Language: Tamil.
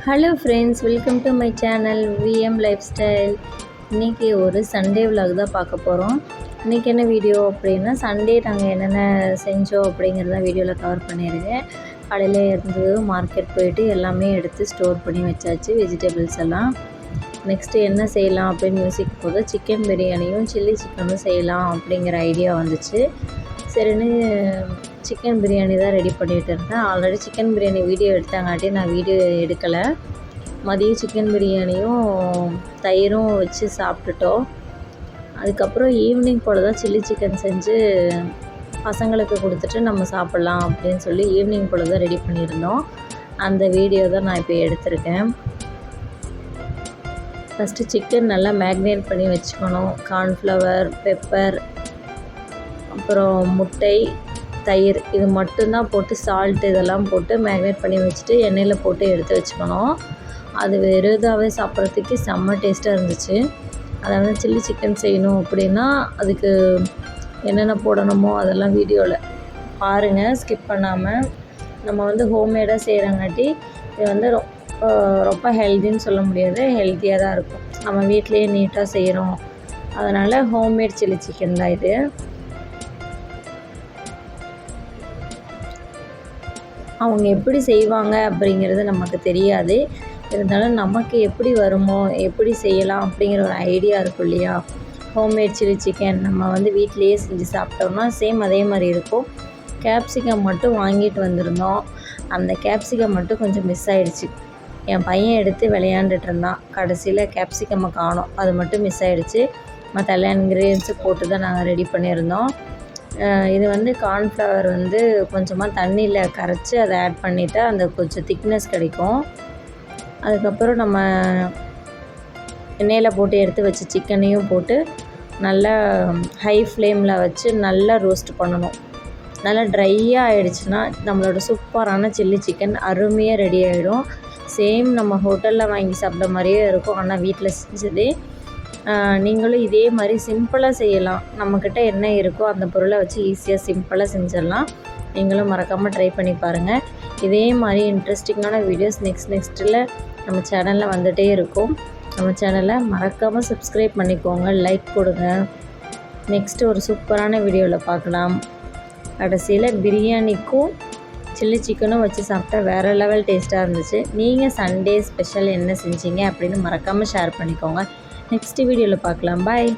Hello friends, welcome to my channel VM life style. இன்றைக்கி ஒரு சண்டே விலாக் தான் பார்க்க போகிறோம். இன்றைக்கி என்ன வீடியோ அப்படின்னா, சண்டே நாங்கள் என்னென்ன செஞ்சோம் அப்படிங்கிறத வீடியோவில் கவர் பண்ணியிருக்கேன். காலையில் இருந்து மார்க்கெட் போயிட்டு எல்லாமே எடுத்து ஸ்டோர் பண்ணி வச்சாச்சு, வெஜிடபிள்ஸ் எல்லாம். நெக்ஸ்ட்டு என்ன செய்யலாம் அப்படின்னு யோசிக்கும் போது சிக்கன் பிரியாணியும் சில்லி சிக்கனும் செய்யலாம் அப்படிங்கிற ஐடியா வந்துச்சு. சரின்னு சிக்கன் பிரியாணி தான் ரெடி பண்ணிகிட்டு இருந்தேன். ஆல்ரெடி சிக்கன் பிரியாணி வீடியோ எடுத்தாங்காட்டி நான் வீடியோ எடுக்கலை. மதியம் சிக்கன் பிரியாணியும் தயிரும் வச்சு சாப்பிட்டுட்டோம். அதுக்கப்புறம் ஈவினிங் போல் தான் சில்லி சிக்கன் செஞ்சு பசங்களுக்கு கொடுத்துட்டு நம்ம சாப்பிட்லாம் அப்படின்னு சொல்லி ஈவினிங் போல் தான் ரெடி பண்ணியிருந்தோம். அந்த வீடியோ தான் நான் இப்போ எடுத்திருக்கேன். ஃபஸ்ட்டு சிக்கன் நல்லா மேக்னேட் பண்ணி வச்சுக்கணும். கார்ன்ஃப்ளவர், பெப்பர், அப்புறம் முட்டை, தயிர் இது மட்டும்தான் போட்டு சால்ட்டு இதெல்லாம் போட்டு மேக்னேட் பண்ணி வச்சுட்டு எண்ணெயில் போட்டு எடுத்து வச்சுக்கணும். அது வெறுதாகவே சாப்பிட்றதுக்கு செம்ம டேஸ்ட்டாக இருந்துச்சு. அதாவது சில்லி சிக்கன் செய்யணும் அப்படின்னா அதுக்கு என்னென்ன போடணுமோ அதெல்லாம் வீடியோவில் பாருங்கள், ஸ்கிப் பண்ணாமல். நம்ம வந்து ஹோம்மேடாக செய்கிறங்காட்டி இது வந்து ரொம்ப ஹெல்த்தின்னு சொல்ல முடியாது, ஹெல்த்தியாக தான் இருக்கும். நம்ம வீட்லேயே நீட்டாக செய்கிறோம், அதனால் ஹோம்மேட் சில்லி சிக்கன் தான் இது. அவங்க எப்படி செய்வாங்க அப்படிங்கிறது நமக்கு தெரியாது. இருந்தாலும் நமக்கு எப்படி வருமோ, எப்படி செய்யலாம் அப்படிங்கிற ஒரு ஐடியா இருக்கும் இல்லையா? ஹோம்மேட் சில்லி சிக்கன் நம்ம வந்து வீட்டிலையே செஞ்சு சாப்பிட்டோம்னா சேம் அதே மாதிரி இருக்கும். கேப்சிகம் மட்டும் வாங்கிட்டு வந்திருந்தோம். அந்த கேப்சிகம் மட்டும் கொஞ்சம் மிஸ் ஆகிடுச்சு. என் பையன் எடுத்து விளையாண்டுட்டு இருந்தான். கடைசியில் கேப்சிகம்மை காணோம், அது மட்டும் மிஸ் ஆகிடுச்சு. மற்ற எல்லா இன்க்ரீடியன்ஸும் போட்டு தான் நாங்கள் ரெடி பண்ணியிருந்தோம். இது வந்து கார்ன்ஃப்ளவர் வந்து கொஞ்சமாக தண்ணியில் கரைச்சி அதை ஆட் பண்ணிவிட்டா அந்த கொஞ்சம் திக்னஸ் கிடைக்கும். அதுக்கப்புறம் நம்ம எண்ணெயில் போட்டு எடுத்து வச்ச சிக்கனையும் போட்டு நல்லா ஹை ஃப்ளேமில் வச்சு நல்லா ரோஸ்ட் பண்ணணும். நல்லா ட்ரையாக ஆகிடுச்சுன்னா நம்மளோட சூப்பரான சில்லி சிக்கன் அருமையாக ரெடி ஆகிடும். சேம் நம்ம ஹோட்டலில் வாங்கி சாப்பிட்ற மாதிரியே இருக்கும், ஆனால் வீட்டில் செஞ்சதே. நீங்களும் இதே மாதிரி சிம்பிளாக செய்யலாம். நம்மக்கிட்ட என்ன இருக்கோ அந்த பொருளை வச்சு ஈஸியாக சிம்பிளாக செஞ்சிடலாம். நீங்களும் மறக்காமல் ட்ரை பண்ணி பாருங்கள். இதே மாதிரி இன்ட்ரெஸ்டிங்கான வீடியோஸ் நெக்ஸ்ட்டில் நம்ம சேனலில் வந்துகிட்டே இருக்கும். நம்ம சேனலை மறக்காமல் சப்ஸ்கிரைப் பண்ணிக்கோங்க, லைக் கொடுங்க. நெக்ஸ்ட்டு ஒரு சூப்பரான வீடியோவில் பார்க்கலாம். கடைசியில் பிரியாணிக்கும் சில்லி சிக்கனும் வச்சு சாப்பிட்டா வேறு லெவல் டேஸ்ட்டாக இருந்துச்சு. நீங்கள் சண்டே ஸ்பெஷல் என்ன செஞ்சீங்க அப்படின்னு மறக்காமல் ஷேர் பண்ணிக்கோங்க. நெக்ஸ்ட் வீடியோவில் பார்க்கலாம். பாய்.